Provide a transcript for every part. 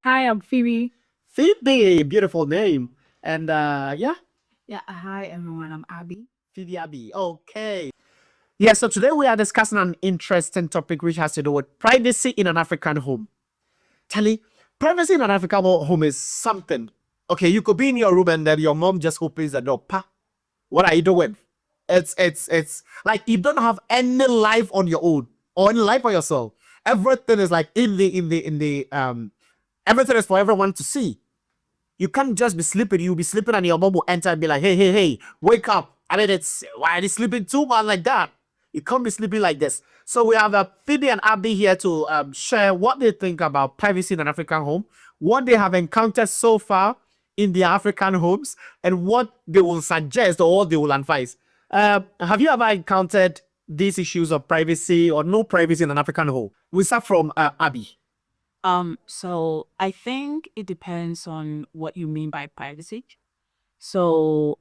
Hi, I'm Phoebe. Phebe, beautiful name. And yeah, Yeah, hi everyone. I'm Abby. Phebe Abby. Okay. Yeah, so today we are discussing an interesting topic which has to do with privacy in an African home. Tally, privacy in an African home is something. Okay, you could be in your room and then your mom just opens the door. Pa, what are you doing? It's like you don't have any life on your own or any life for yourself. Everything is like in the everything is for everyone to see. You can't just be sleeping. You'll be sleeping and your mom will enter and be like, hey, wake up. I mean, it's why are you sleeping too much like that? You can't be sleeping like this. So we have Phebe and Abby here to share what they think about privacy in an African home, what they have encountered so far in their African homes, and what they will suggest or what they will advise. Have you ever encountered these issues of privacy or no privacy in an African home? We start from Abby. So I think it depends on what you mean by privacy. So,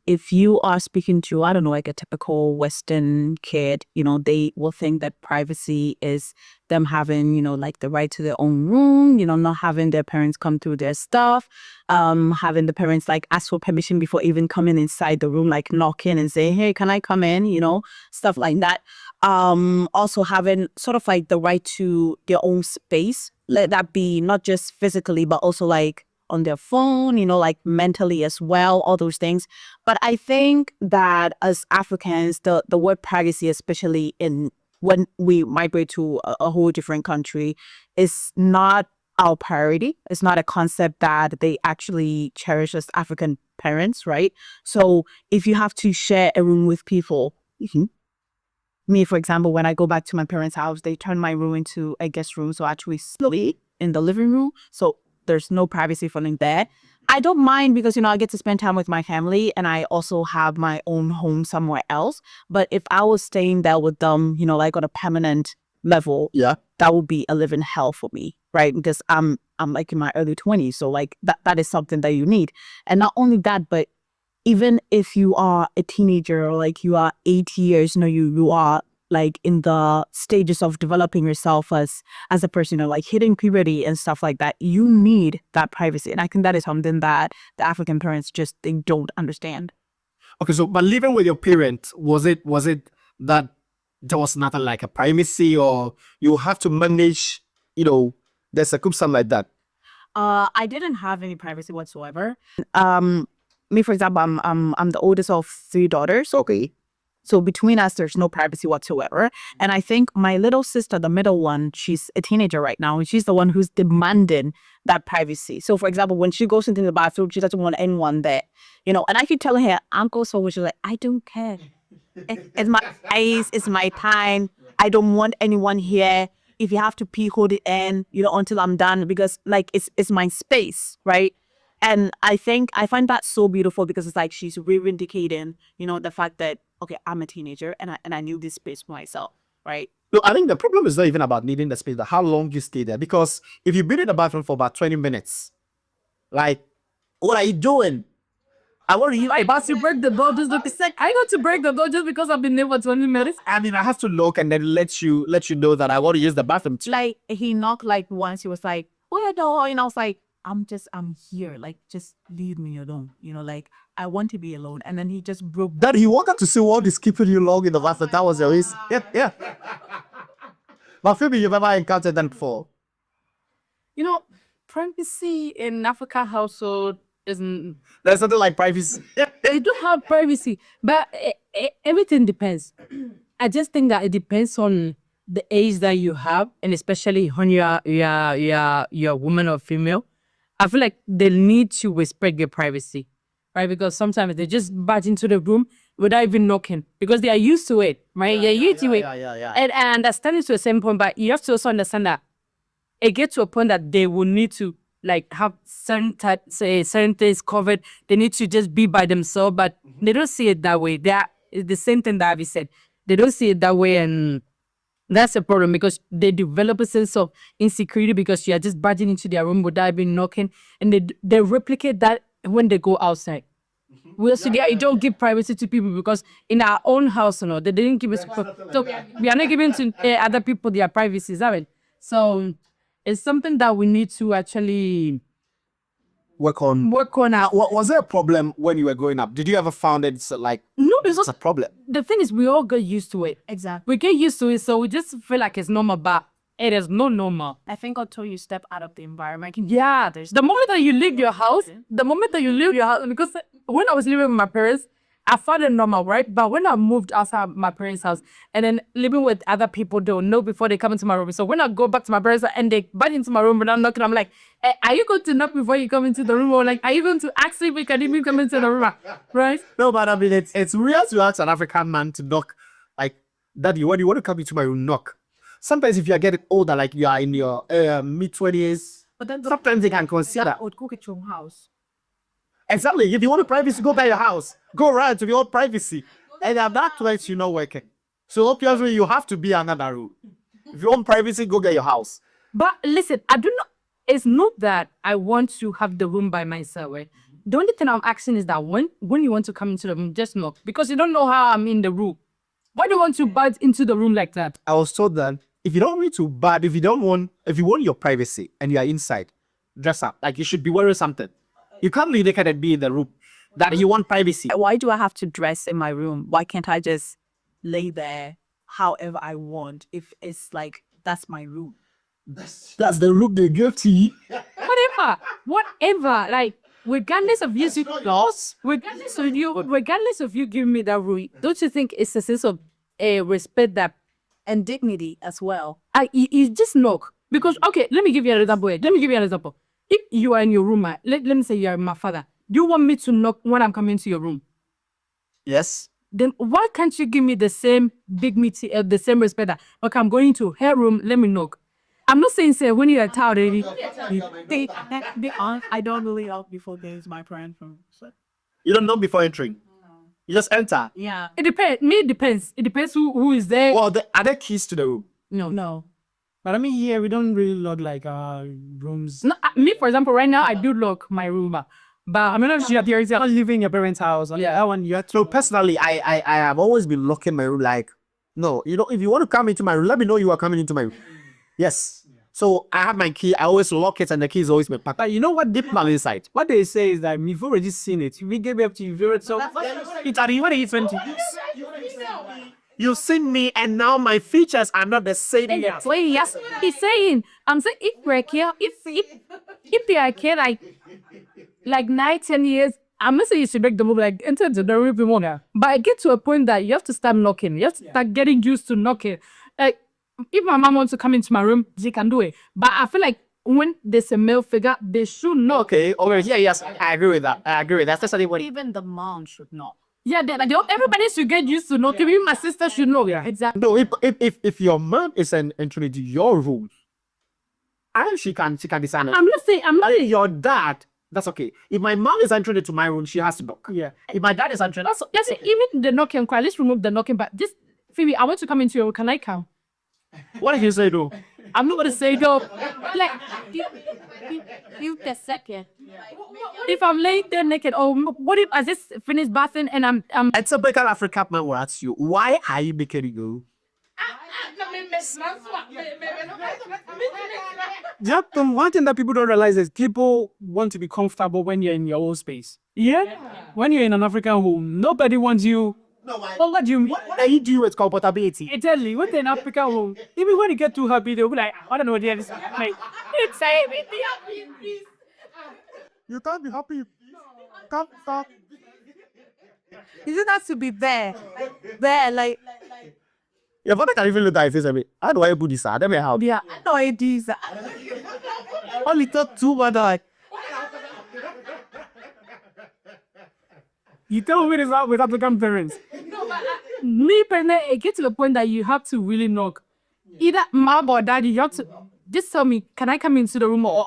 if you are speaking to, I don't know, like a typical Western kid, they will think that privacy is them having, like the right to their own room, not having their parents come through their stuff, having the parents like ask for permission before even coming inside the room, like knocking and saying, hey, can I come in? Stuff like that. Also having sort of like the right to their own space. Let that be not just physically, but also like on their phone, like mentally as well, all those things. But I think that as Africans, the word privacy, especially in when we migrate to a whole different country, is not our priority. It's not a concept that they actually cherish as African parents, right? So if you have to share a room with people, me, for example, when I go back to my parents' house, they turn my room into a guest room. So I actually sleep in the living room. So there's no privacy for them there. I don't mind because, I get to spend time with my family and I also have my own home somewhere else. But if I was staying there with them, like on a permanent level, Yeah. that would be a living hell for me, right? Because I'm like in my early 20s. So like that is something that you need. And not only that, but even if you are a teenager or like you are 8 years, you are like in the stages of developing yourself as a person, like hitting puberty and stuff like that, you need that privacy. And I think that is something that the African parents just they don't understand. Okay, so but living with your parents, was it that there was nothing like a privacy or you have to manage, the circumstance like that? I didn't have any privacy whatsoever. Me, for example, I'm the oldest of three daughters. Okay. So between us, there's no privacy whatsoever. And I think my little sister, the middle one, she's a teenager right now, and she's the one who's demanding that privacy. So, for example, when she goes into the bathroom, she doesn't want anyone there, and I keep telling her, Uncle, so she's like, I don't care. It's my space, it's my time. I don't want anyone here. If you have to pee, hold it in, until I'm done, because like it's my space, right? And I think I find that so beautiful because it's like she's reivindicating, the fact that okay, I'm a teenager and I need this space for myself, right? No, I think the problem is not even about needing the space, but how long you stay there. Because if you've been in the bathroom for about 20 minutes, like, what are you doing? I want to I about to break the door just to sec. I got to break the door just because I've been there for 20 minutes. I mean, I have to look and then let you know that I want to use the bathroom too. Like he knocked like once. He was like, "Oh yeah, door," and I was like, I'm here. Like, just leave me alone. Like I want to be alone. And then he just broke. That he wanted to see what is keeping you long in the bathroom. That was the reason. Yeah. But Phoebe, you've ever encountered that before? Privacy in Africa household isn't. There's something like privacy. They do have privacy, but everything depends. I just think that it depends on the age that you have, and especially when you're a woman or female. I feel like they need to respect your privacy, right? Because sometimes they just barge into the room without even knocking because they are used to it, right? They're used to it. Yeah. And I understand it to a certain point, but you have to also understand that it gets to a point that they will need to like have certain things covered. They need to just be by themselves, but they don't see it that way. It's the same thing that Abby said. They don't see it that way, and that's a problem because they develop a sense of insecurity because you are just barging into their room without even knocking, and they replicate that when they go outside. We also you don't give privacy to people because in our own house, they didn't give us. So we are not giving to other people their privacy, is that right? So It's something that we need to actually Work on. Was there a problem when you were growing up? Did you ever found it's like No, it's it's not a problem? the thing is we all get used to it. Exactly. We get used to it, so we just feel like it's normal, but it is not normal. I think until you step out of the environment, Yeah, the moment that you leave your house, because when I was living with my parents, I found it normal, right? But when I moved outside my parents' house and then living with other people, they'll know before they come into my room. So when I go back to my parents' house and they butt into my room without knocking, I'm like, are you going to knock before you come into the room? Or like, are you going to ask if we can even come into the room? Right? No, but I mean it's real to ask an African man to knock. Like, Daddy, when you want to come into my room, knock. Sometimes if you are getting older, like you are in your mid-20s, but then sometimes they can consider. would cook at your own house. Exactly. If you want privacy, go by your house. Go right to your own privacy. And at that place, you're not working. So obviously, you have to be another rule. If you want privacy, go get your house. But listen, I do not. It's not that I want to have the room by myself. Right? The only thing I'm asking is that when you want to come into the room, just knock because you don't know how I'm in the room. Why do you want to bite into the room like that? I was told that if you don't need to, but if you want your privacy and you are inside, dress up. Like you should be wearing something. You can't be naked and be in the room. That you want privacy. Why do I have to dress in my room? Why can't I just lay there however I want if it's like that's my room? That's the room they give to you. Whatever. Like regardless of regardless of you giving me that room, don't you think it's a sense of respect that And dignity as well. you just knock because okay, let me give you an example. If you are in your room, let me say you are my father. Do you want me to knock when I'm coming to your room? Yes. Then why can't you give me the same dignity, the same respect that, okay, I'm going to her room, let me knock. I'm not saying, say, when you're tired, I don't really knock before there's my parent room. So. You don't know before entering. You just enter. Yeah. It depends. It depends who is there. Well, are there keys to the room? No. But I mean, here we don't really lock like rooms. No, me, for example, right now I do lock my room, but I mean, if you're not living in your parents' house, yeah, that one you have to. So personally, I have always been locking my room. Like, no, if you want to come into my room, let me know you are coming into my room. Yes. So I have my key. I always lock it, and the key is always my pack. But you know what deep Plan inside. What they say is that we've already seen it. We gave up to you. So it's at what is 20. You've seen me, and now my features are not the same. wait, yes, he's saying, I'm saying if we're here, if they are here like 9-10 years, I'm not saying you should make the move like enter the room more. But I get to a point that you have to start knocking. You have to start getting used to knocking. Like if my mom wants to come into my room, she can do it. But I feel like when there's a male figure, they should knock. Okay. Yeah, yes, I agree with that. That's what. Even the mom should not. Yeah, everybody should get used to knocking. Even my sister should know. Yeah, exactly. No, if your mom is entering into your room, and she can decide. I'm not saying Your dad. That's okay. If my mom is entering into my room, she has to knock. Yeah. If my dad is entering, Let's say even the knocking, let's remove the knocking. But just Phoebe, I want to come into your room. Can I come? what did you say though? I'm not gonna say no. Like, You the second. if I'm laying there naked, or what if I just finished bathing and I'm A typical African man will ask you, why are you making it go? Yeah, one thing that people don't realize is people want to be comfortable when you're in your own space. Yeah? When you're in an African home, nobody wants you. No, why? Well, what do you mean? What are you doing with comfortability? Exactly. When they're in African home, even when you get too happy, they'll be like, I don't know what it is. Like, it's You can't be happy. Can't stop. You just have to be there. There, like Your father can even look at your face and be, how do I put this out? Let me help. yeah, I know it is. Only talk too much like you tell me this out with African parents. me personally, it gets to the point that you have to really knock. Either mom or daddy, you have to just tell me, can I come into the room? Or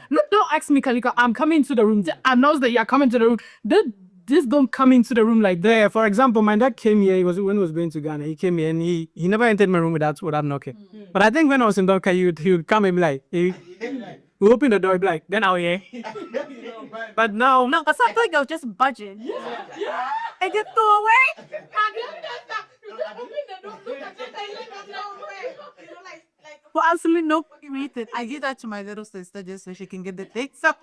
no, don't ask me, Kaliko, I'm coming into the room. Just announce that you're coming to the room. Just don't come into the room like that. Yeah, for example, my dad came here. When he was going to Ghana, he came here and he never entered my room without knocking. But I think when I was in Doka, he would come and be like, he open the door, he'd be like, then I'll hear. But now, no, because I feel like I was just budging. I just threw away. For absolutely no everything. I give that to my little sister just so she can get the thing. So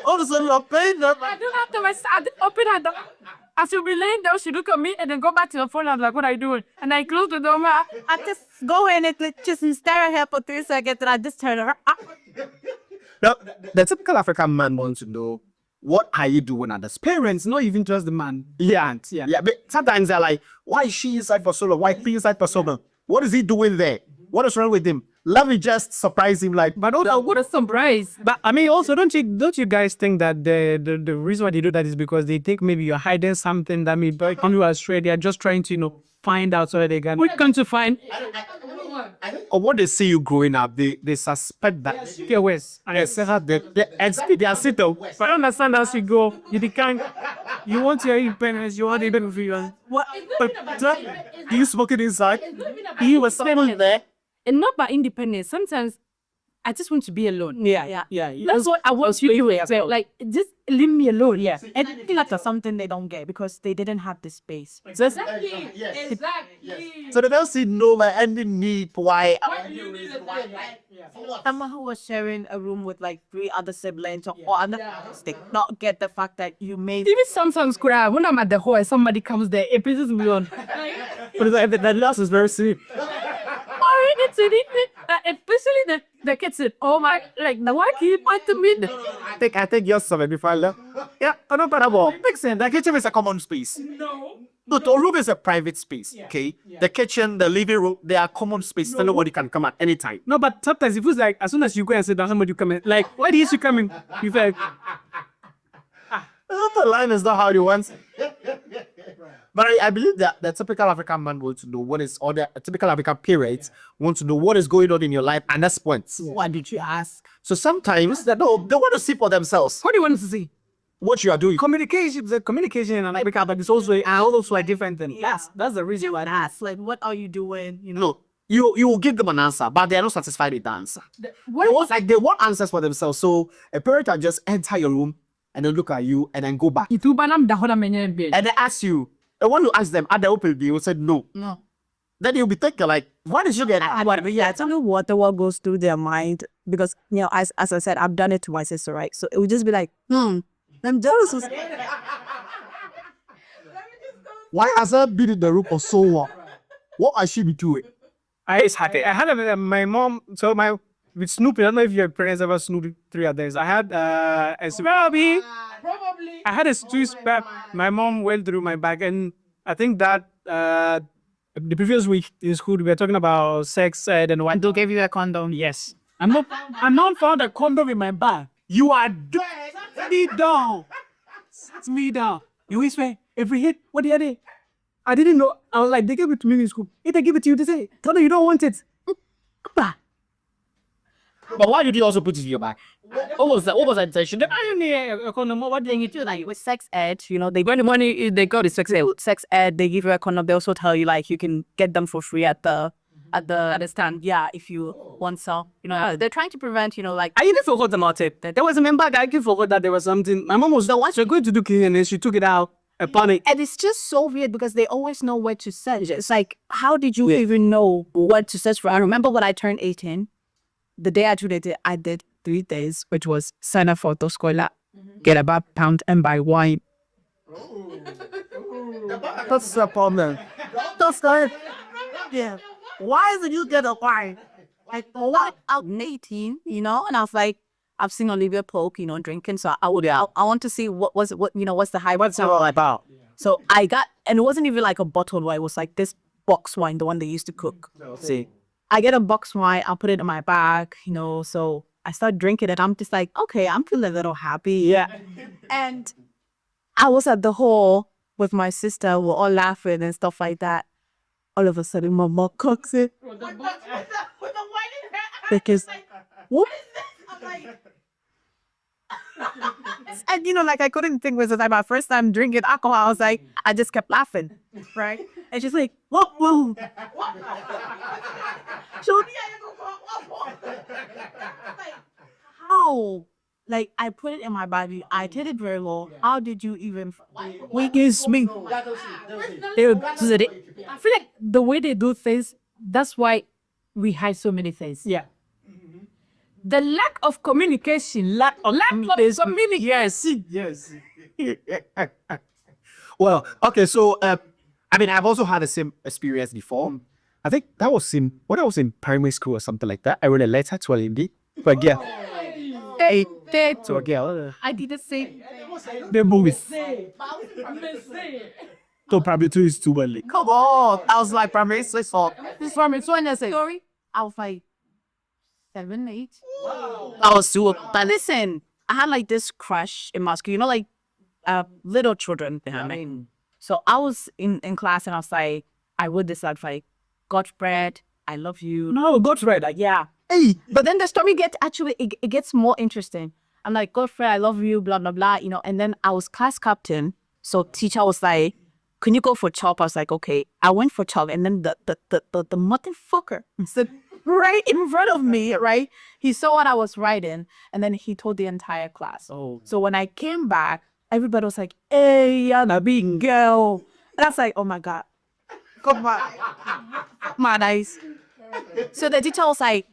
All of a sudden, you're paying them. I don't have to I open her door. As she'll be laying down, she look at me and then go back to the phone. I'm like, what are you doing? And I close the door. I just go in and just stare at her for 3 seconds and I just turn her up. Now, the typical African man wants to know, what are you doing at the space? Parents, not even just the man. Yeah, yeah. But sometimes they're like, why is she inside for so long? Why he inside for so long? What is he doing there? What is wrong with him? Let me just surprise him like, But also, What a surprise. but I mean, also, don't you guys think that the reason why they do that is because they think maybe you're hiding something that may be on you astray? They're just trying to find out so that they can. We're going to find. or what they see you growing up, they suspect that. Get worse. And Yes, they are sitting. But I understand as you go, you become, you want your independence, you want independence freedom. What? But do you smoke it inside? He was standing there. And not by independence. Sometimes I just want to be alone. Yeah. That's what I want to do as well. Like, just leave me alone. Yeah. And I think that's something they don't get because they didn't have the space. Exactly. So they don't see no any need why. Someone who was sharing a room with like 3 other siblings or other they not get the fact that you made Even sometimes cry when I'm at the hall and somebody comes there, it pisses me on. But it's like, that loss is very sweet. Especially the kids said, oh my, like, now why can you point to me? I think yours something before I left. Yeah, I know better. It makes sense. The kitchen is a common space. No, the room is a private space. Okay, the kitchen, the living room, they are common space. So nobody can come at any time. No, but sometimes it feels like as soon as you go and sit down, somebody come in. Like, why did you come in? You feel like, The line is not how you want. But I believe that the typical African man wants to know what is, or the typical African parents want to know what is going on in your life at this point. what did you ask? So sometimes they want to see for themselves what do you want to see? what you are doing. Communication, the communication in America, but it's also a different thing. That's the reason why. Ask like what are you doing? No, you will give them an answer, but they are not satisfied with the answer. Like they want answers for themselves. So a parent can just enter your room and then look at you and then go back. Itu banam dah orang menye And they ask you, and when you ask them, are they open? They will say no. No. Then you'll be thinking like, why did you get that? But yeah, tell me what goes through their mind because as I said, I've done it to my sister, right? So it would just be like, I'm jealous. Why has her been in the room for so long? What has she been doing? I had my mom. So with Snoopy. I don't know if your parents ever Snoopy 3 others. I had a Snoopy. Probably. I had a Swiss pep. My mom went through my bag, and I think that the previous week in school we were talking about sex ed and what. They'll give you a condom. Yes, I'm not found a condom in my bag. You are dead. Sit me down. Sit me down. You whisper every hit. What the other? I didn't know. I was like, they gave it to me in school. If they give it to you, they say, tell them you don't want it. But why did you also put it in your bag? What was that? What was the intention? I don't need a condom. What Thing you do like with sex ed, they when the money they go to sex ed, they give you a condom. They also tell you like you can get them for free at the stand. Yeah, if you want some, they're trying to prevent, like I even forgot about it. There was a member that I even forgot that there was something. My mom was the one she was going to do cleaning and then she took it out. A panic. and it's just so weird because they always know where to search. It's like, how did you even know what to search for? I remember when I turned 18, the day I turned 18, I did 3 days, which was sign up for Toscoila, get a £1 and buy wine. That's the problem. Yeah. Why did you get a wine? Like, what? I'm 18, and I was like, I've seen Olivia Polk, drinking. So I want to see what's the hype. What's it all about? So I got, and it wasn't even like a bottled wine. It was like this box wine, the one they used to cook. See, I get a box wine. I'll put it in my bag, so I start drinking it. I'm just like, okay, I'm feeling a little happy. yeah. And I was at the hall with my sister. We're all laughing and stuff like that. All of a sudden, my mom cooks it. With the wine in her Because, what? I'm like, and like I couldn't think was like my first time drinking alcohol. I was like, I just kept laughing, right? And she's like, whoa. How? Like I put it in my body. I did it very well. How did you even? Weakness me. I feel like the way they do things, that's why we hide so many things. Yeah. The lack of communication, lack of communication. Yes. Well, okay, so I mean, I've also had the same experience before. I think that was when I was in primary school or something like that. I wrote a letter to a lady, to a girl. To a girl. I did the same. The movies. So probably two is too early. Come on. I was like primary six or This from it's one I say. Sorry, I was like 7, 8. I was too early. But listen, I had like this crush in my school, you know, like little children. I mean, so I was in class and I was like, I would this like, Godfred, I love you. No, God's right. Like, Yeah. Hey, But then the story gets it gets more interesting. I'm like, Godfred, I love you, blah, blah, blah, you know. And then I was class captain. So teacher was like, can you go for chop? I was like, okay. I went for chop. And then the motherfucker said right in front of me, right? He saw what I was writing. And then he told the entire class. Oh. So when I came back, everybody was like, hey, you're the big girl. And I was like, oh my God. God, my eyes. So the teacher was like,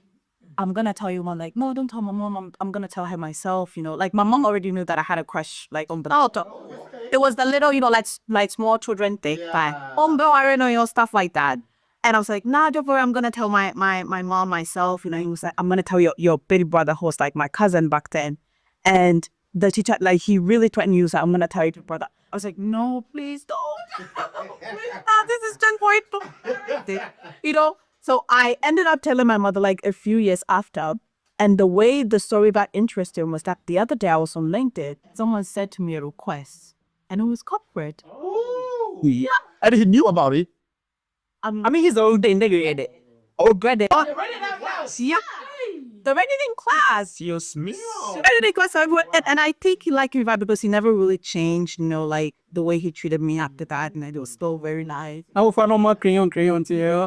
I'm gonna tell you, mom. Like, no, don't tell my mom. I'm gonna tell her myself. You know, like my mom already knew that I had a crush, like on the auto. It was the little, you know, like small children thing, but I don't know, you know, stuff like that. And I was like, nah, don't worry, I'm gonna tell my mom myself. You know, he was like, I'm gonna tell your baby brother, who was like my cousin back then. And the teacher, like, he really threatened you, so I'm gonna tell your brother. I was like, no, please don't. Please, nah, this is 10.2. You know. So I ended up telling my mother like a few years after, and the way the story got interesting was that the other day I was on LinkedIn, someone said to me a request, and it was corporate. yeah. And he knew about it. I mean, he's old thing, they get it. Already. Yeah. The ready in class. Excuse me. Ready in class. And I think he liked me back because he never really changed, you know, like the way he treated me after that. And it was still very nice. I will find no more crayon here.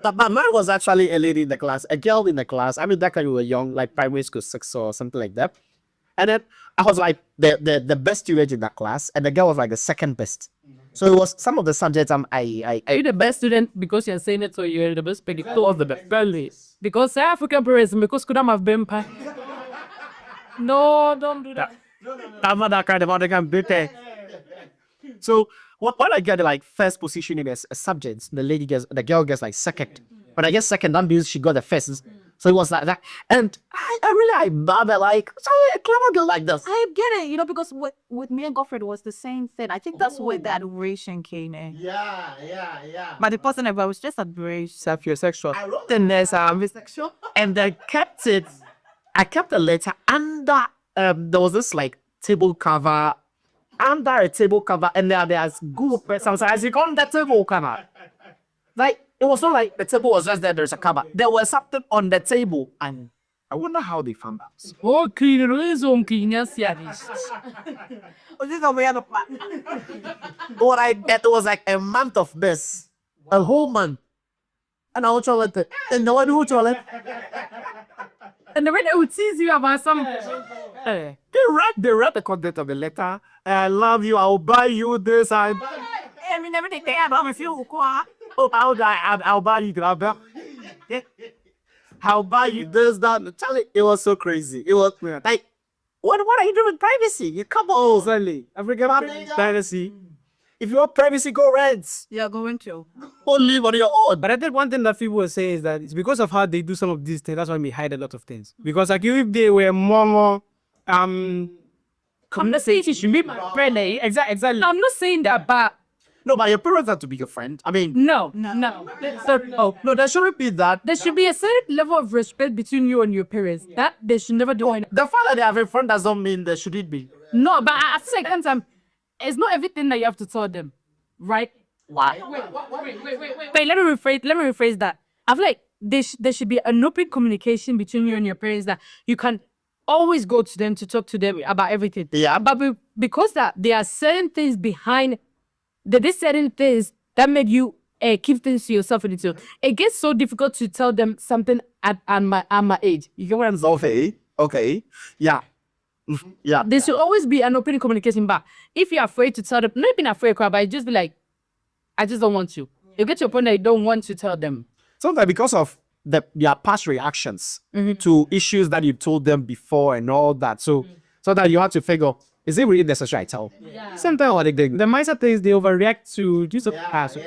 But mine was actually a lady in the class, a girl in the class. I mean, that time we were young, like primary school 6 or something like that. And then I was like the best student in that class, and the girl was like the second best. So it was some of the subjects Are you the best student because you're saying it, so you're the best predictor of the best? Because African parents, because could have been No, don't do that. I'm not that kind of other kind of So when I get like first position in a subject, the girl gets like second. When I get second, that means she got the first. So it was like that. And I bother like, so a clever girl like this. I get it, you know, because with me and Godfred was the same thing. I think that's where the adoration came in. Yeah. But the person I was just adoration. Sapiosexual. I wrote the letter, bisexual, and I kept the letter under, there was this like table cover, under a table cover, and there's good persons as you on the table cover. Like, it was not like the table was just there's a cover. There was something on the table, and I wonder how they found out. Oh, clean reason, clean, yes, What I get was like a month of this, a whole month. And I was told it, and no one who told it. And the way they would tease you about some. They read the content of the letter. I love you. I'll buy you this. I mean, everything they have. I'm a few. I'll buy you that. I'll buy you this, that. Tell it. It was so crazy. It was like, what are you doing with privacy? You come on, Exactly. African privacy. if you want privacy, go rent. You're going to. Go live on your own. But I think one thing that people will say is that it's because of how they do some of these things. That's why we hide a lot of things. Because like if they were more Conversation should be my friend, eh? exactly. I'm not saying that, but No, but your parents have to be your friend. I mean, no. oh, no, there shouldn't be that. There should be a certain level of respect between you and your parents. That they should never do it. The fact that they have a friend doesn't mean there shouldn't be. No, but at the second time, it's not everything that you have to tell them, right? Why? Wait, let me rephrase that. I feel like there should be an open communication between you and your parents that you can always go to them to talk to them about everything. Yeah. But because that there are certain things behind these certain things that made you keep things to yourself and it gets so difficult to tell them something at my age. You get what I'm saying? Okay. Yeah. Yeah. There should always be an open communication. But if you're afraid to tell them, not even afraid, but just be like, I just don't want to. You get to a point that you don't want to tell them. Sometimes because of their past reactions to issues that you told them before and all that. So that you have to figure, is it really necessary I tell? Sometimes what the mindset is they overreact to just a past.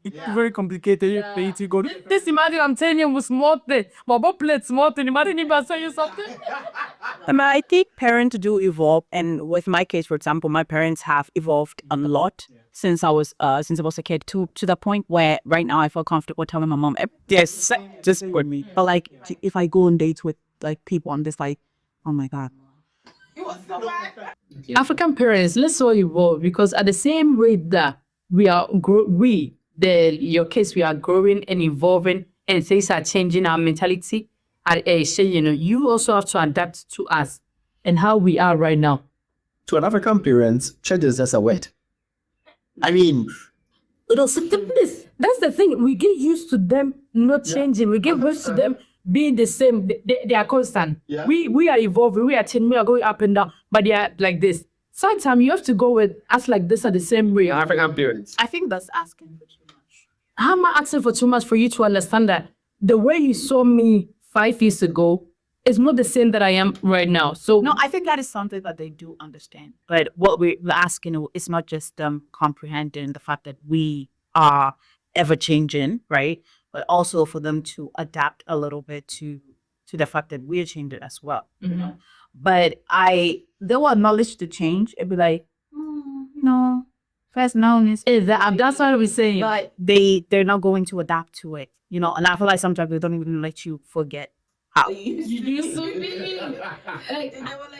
It's very complicated. They need to go. This imagine I'm telling you small thing, but plate small thing. Imagine if I tell you something. I think parents do evolve, and with my case, for example, my parents have evolved a lot since I was a kid to the point where right now I feel comfortable telling my mom, yes, just with me. But like if I go on dates with like people, I'm just like, oh my god. African parents, let's all evolve because at the same rate that we are your case, we are growing and evolving and things are changing our mentality. I say, you also have to adapt to us and how we are right now. To an African parent, change is just a word. I mean, That's the thing. We get used to them not changing. We get used to them being the same. They are constant. Yeah. We are evolving. We are changing. We are going up and down. But they are like this. Sometimes you have to go with us like this at the same way. African parents. I think that's asking for too much. How am I asking for too much for you to understand that the way you saw me 5 years ago is not the same that I am right now? So No, I think that is something that they do understand. But what we're asking is not just them comprehending the fact that we are ever changing, right? But also for them to adapt a little bit to the fact that we're changing as well. You know? But they will acknowledge the change and be like, no, first known is that's what we're saying. but they're not going to adapt to it, you know. And I feel like sometimes they don't even let you forget how. Like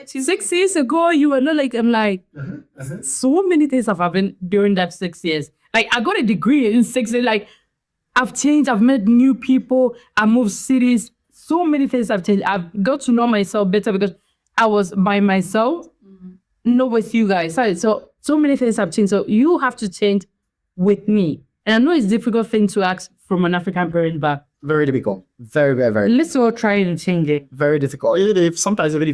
6 years ago, you were not like, I'm like, so many things have happened during that 6 years. Like, I got a degree in 6 years. Like, I've changed, I've met new people, I moved cities. So many things have changed. I've got to know myself better because I was by myself, not with you guys. So many things have changed. So you have to change with me. And I know it's a difficult thing to ask from an African parent, but Very difficult. Very, very, very, let's all try and change it. very difficult. Even if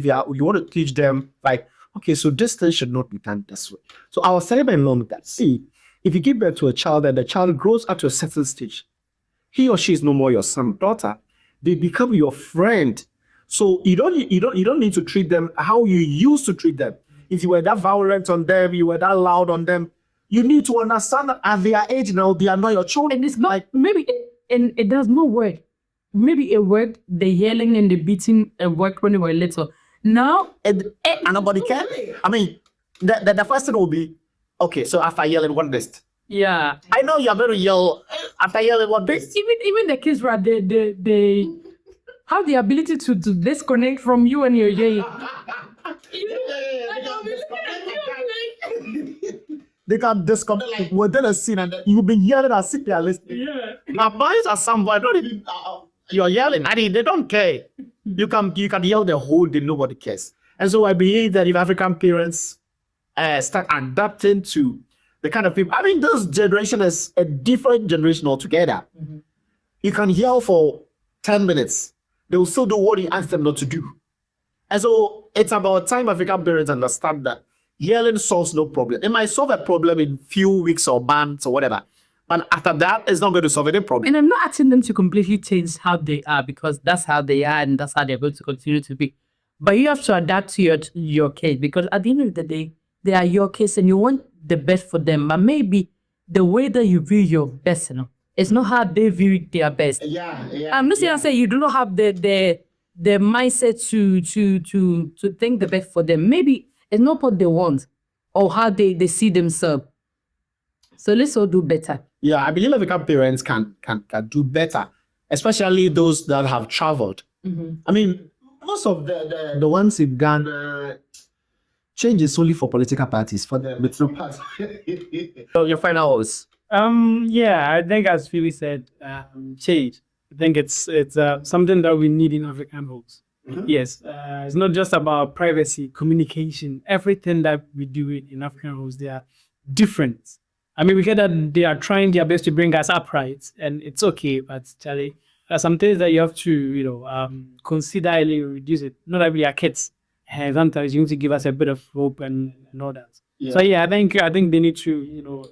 you want to teach them, like, okay, so this thing should not be done this way. So I was telling my mom that, see, if you give birth to a child and the child grows up to a certain stage, he or she is no more your son or daughter. They become your friend. So you don't need to treat them how you used to treat them. If you were that violent on them, you were that loud on them, you need to understand that at their age now, they are not your children. And it's not, it does not work. Maybe it worked, the yelling and the beating worked when they were little. Now, And nobody can. I mean, the first thing will be, okay, so after yelling, what next? yeah. I know you're going to yell after yelling, what next? Even the kids, right, they have the ability to disconnect from you and your yelling. They can disconnect like within a scene and you've been yelling and sit there listening. Yeah. My boys are somewhere, don't even, you're yelling. I mean, they don't care. You can yell the whole day, nobody cares. And so I believe that if African parents start adapting to the kind of people, I mean, this generation is a different generation altogether. You can yell for 10 minutes. They will still do what you ask them not to do. And so it's about time African parents understand that yelling solves no problem. It might solve a problem in few weeks or months or whatever. But after that, it's not going to solve any problem. And I'm not asking them to completely change how they are because that's how they are and that's how they're going to continue to be. But you have to adapt to your kids because at the end of the day, they are your kids and you want the best for them. But maybe the way that you view your best, it's not how they view their best. I'm not saying you do not have the mindset to think the best for them. Maybe it's not what they want or how they see themselves. So let's all do better. Yeah, I believe African parents can do better, especially those that have traveled. I mean, most of the ones in Ghana, change is only for political parties, for the middle party. So your final words. Yeah, I think as Phebe said, change. I think it's something that we need in African homes. Yes, it's not just about privacy, communication. Everything that we do in African homes, they are different. I mean, we get that they are trying their best to bring us upright, and it's okay. But Charlie, there are some things that you have to, consider and reduce it. Not that we are kids, and sometimes you need to give us a bit of hope and all that. Yeah. So yeah, I think they need to,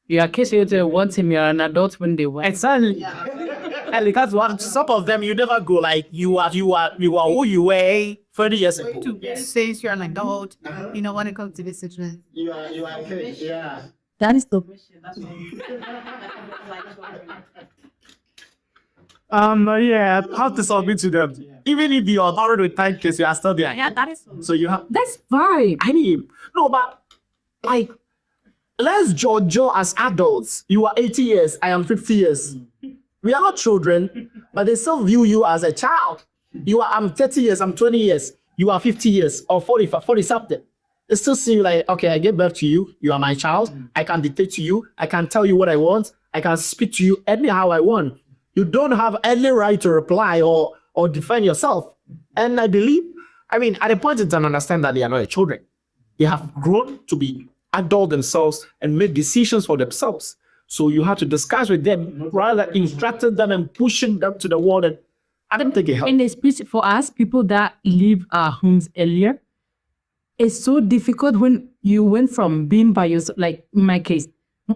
You are kissing to one team, you're an adult when they went. Exactly. And that's one. Some of them you never go like you are who you were 30 years ago. Says you're an adult, you know, when it comes to this situation. You are a kid. Yeah. That is the Yeah, how to submit to them. Even if you are married with 10 kids, you are still there. yeah, that is So you have That's fine. I mean, no, but like, let's judge as adults. You are 80 years, I am 50 years. We are not children, but they still view you as a child. I'm 30 years, I'm 20 years, you are 50 years or 40 something. They still see you like, okay, I gave birth to you, you are my child, I can dictate to you, I can tell you what I want, I can speak to you anyhow I want. You don't have any right to reply or defend yourself. And I believe, at a point in time, understand that they are not children. They have grown to be adult themselves and make decisions for themselves. So you have to discuss with them rather than instructing them and pushing them to the wall. And I don't think it helps. And especially for us, people that leave our homes earlier, it's so difficult when you went from being by yourself. Like in my case,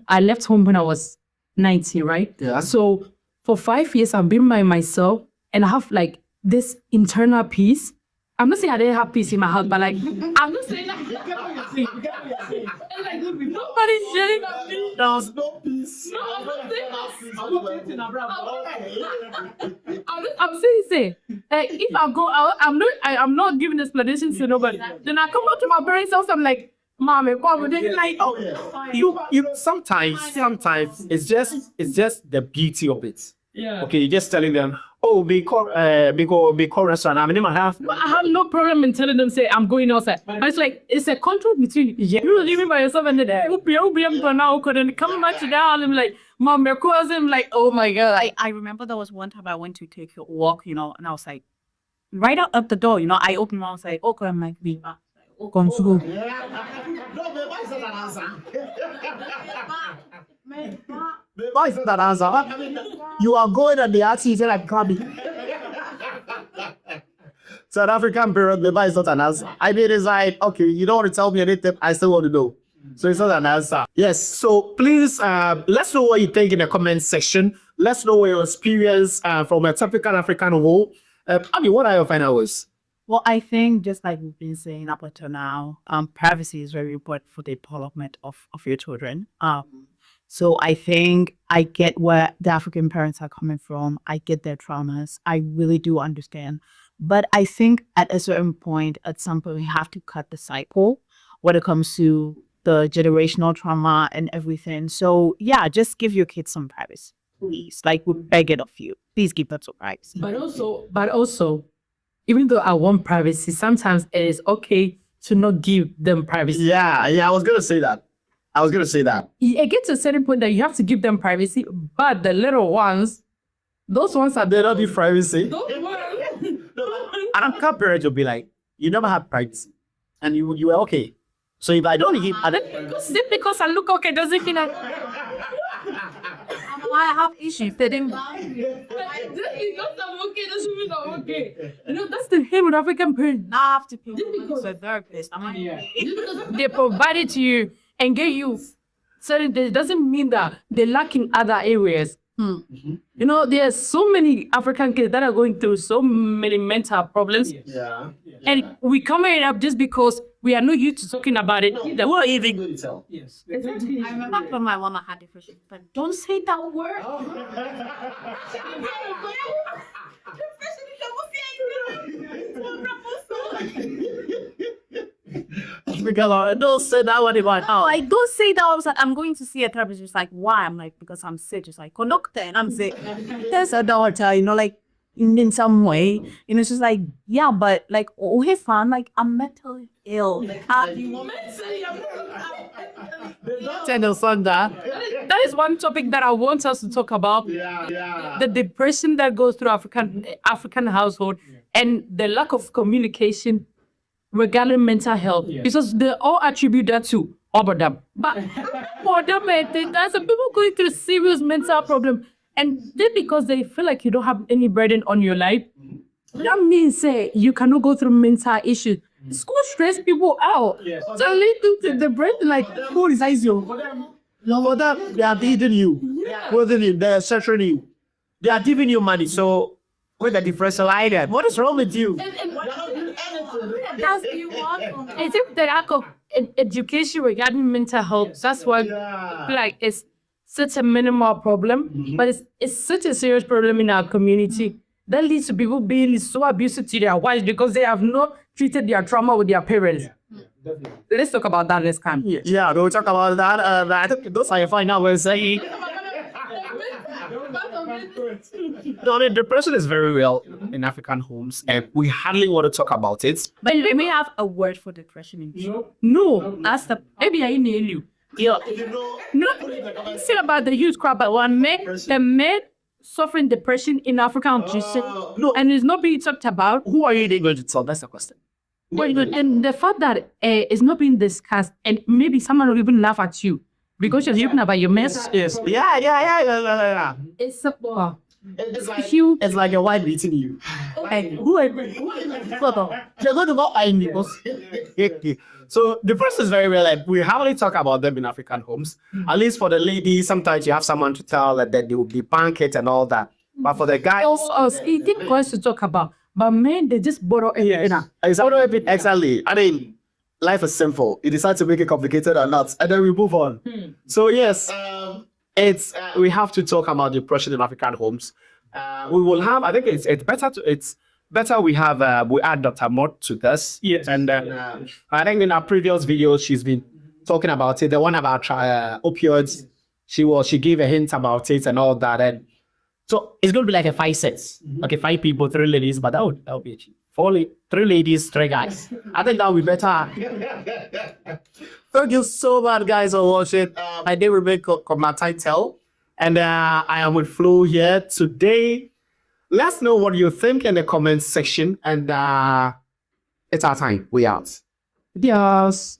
I left home when I was 19, right? Yeah. So for 5 years, I've been by myself and I have like this internal peace. I'm not saying I didn't have peace in my house, but like, I'm not saying that. Like, nobody's sharing that peace. There's no peace. No, I'm saying, like, if I go out, I'm not giving explanations to nobody. Then I come out to my parents' house, I'm like, Mom, they're like, Oh, you know, sometimes it's just the beauty of it. yeah. Okay, you're just telling them, oh, be call restaurant. I mean, I have. I have no problem in telling them, say, I'm going outside. But it's like, it's a control between you living by yourself and then, then coming back to that house and be like, Mom, your cousin, like, oh my God. I remember there was one time I went to take a walk, you know, and I was like, right out up the door, you know, I opened my mouth, I was like, okay, I'm like, come to go. No, Beba is not an answer. Beba is not an answer. You are going and the artist is like coming. South African period, Beba is not an answer. It's like, okay, you don't want to tell me anything, I still want to know. So it's not an answer. Yes, so please, let's know what you think in the comment section. Let's know what your experience from a typical African home. What are your final words? Well, I think just like we've been saying up until now, privacy is very important for the development of your children. So I think I get where the African parents are coming from. I get their traumas. I really do understand. But I think at a certain point, at some point, we have to cut the cycle when it comes to the generational trauma and everything. So yeah, just give your kids some privacy, please. Like we beg it of you. Please give them some privacy. But also, even though I want privacy, sometimes it is okay to not give them privacy. Yeah, I was gonna say that. It gets to a certain point that you have to give them privacy, but the little ones, those ones are They don't need privacy. those ones. And I'm parents will be like, you never had privacy, and you were okay. So if I don't give, Just because I look okay doesn't mean I have issues. They didn't. just because I'm okay doesn't mean I'm okay. You know, that's the thing with African parents. Now I have to pay for a therapist. I'm like, They provide it to you and get you certain things doesn't mean that they lack in other areas. You know, there's so many African kids that are going through so many mental problems. yeah. And we come it up just because we are not used to talking about it. They won't even go to tell. Yes. I remember when my mama had depression, but don't say that word. Don't say that one about. Oh, I don't say that. I was like, I'm going to see a therapist. She's like, why? I'm like, because I'm sick. She's like, conduct and I'm sick. There's a daughter, you know, like in some way, you know, she's like, yeah, but like, oh, hey, fun, like I'm mentally ill. Like, Tell son that. That is one topic that I want us to talk about. Yeah. The depression that goes through African household and the lack of communication regarding mental health. Because they all attribute that to Obadam. But there's some people going through serious mental problem. And then because they feel like you don't have any burden on your life, that means you cannot go through mental issues. School stress people out. So lead to the brain like school is easy. For that, they are leading you. They're censoring you. They are giving you money. So, with the differential item, what is wrong with you? That's you want. I think the lack of education regarding mental health. That's what I feel like it's such a minimal problem, but it's such a serious problem in our community that leads to people being so abusive to their wives because they have not treated their trauma with their parents. Let's talk about that next time. Yeah, we'll talk about that. I think those are your final words. No, I mean, depression is very real in African homes, and we hardly want to talk about it. But we may have a word for depression in No, ask the maybe I nail you. Yeah. No, it's about the youth crowd, but the men suffering depression in African countries, no. and it's not being talked about. Who are you even going to tell? That's the question. And the fact that it's not being discussed, and maybe someone will even laugh at you because you're talking about your mess. Yes. Yeah. It's a It's like your wife beating you. And who are you? You're going to go and So depression is very real. Like, we hardly talk about them in African homes. At least for the ladies, sometimes you have someone to tell that they will debunk it and all that. But for the guys, it takes us to talk about. But men, they just borrow exactly. I mean, life is simple. You decide to make it complicated or not, and then we move on. So yes, we have to talk about depression in African homes. We will have. I think it's better we add Dr. Mott to this. Yes. And I think in our previous videos she's been talking about it. The one about opioids. She gave a hint about it and all that. And so it's going to be like a 5 sets. Okay, 5 people, 3 ladies, but that would be cheap. 3 ladies, 3 guys. I think that would be better. Thank you so much, guys, for watching. My name is my title, and I am with Flo here today. Let's know what you think in the comments section, and it's our time. We out. Adios.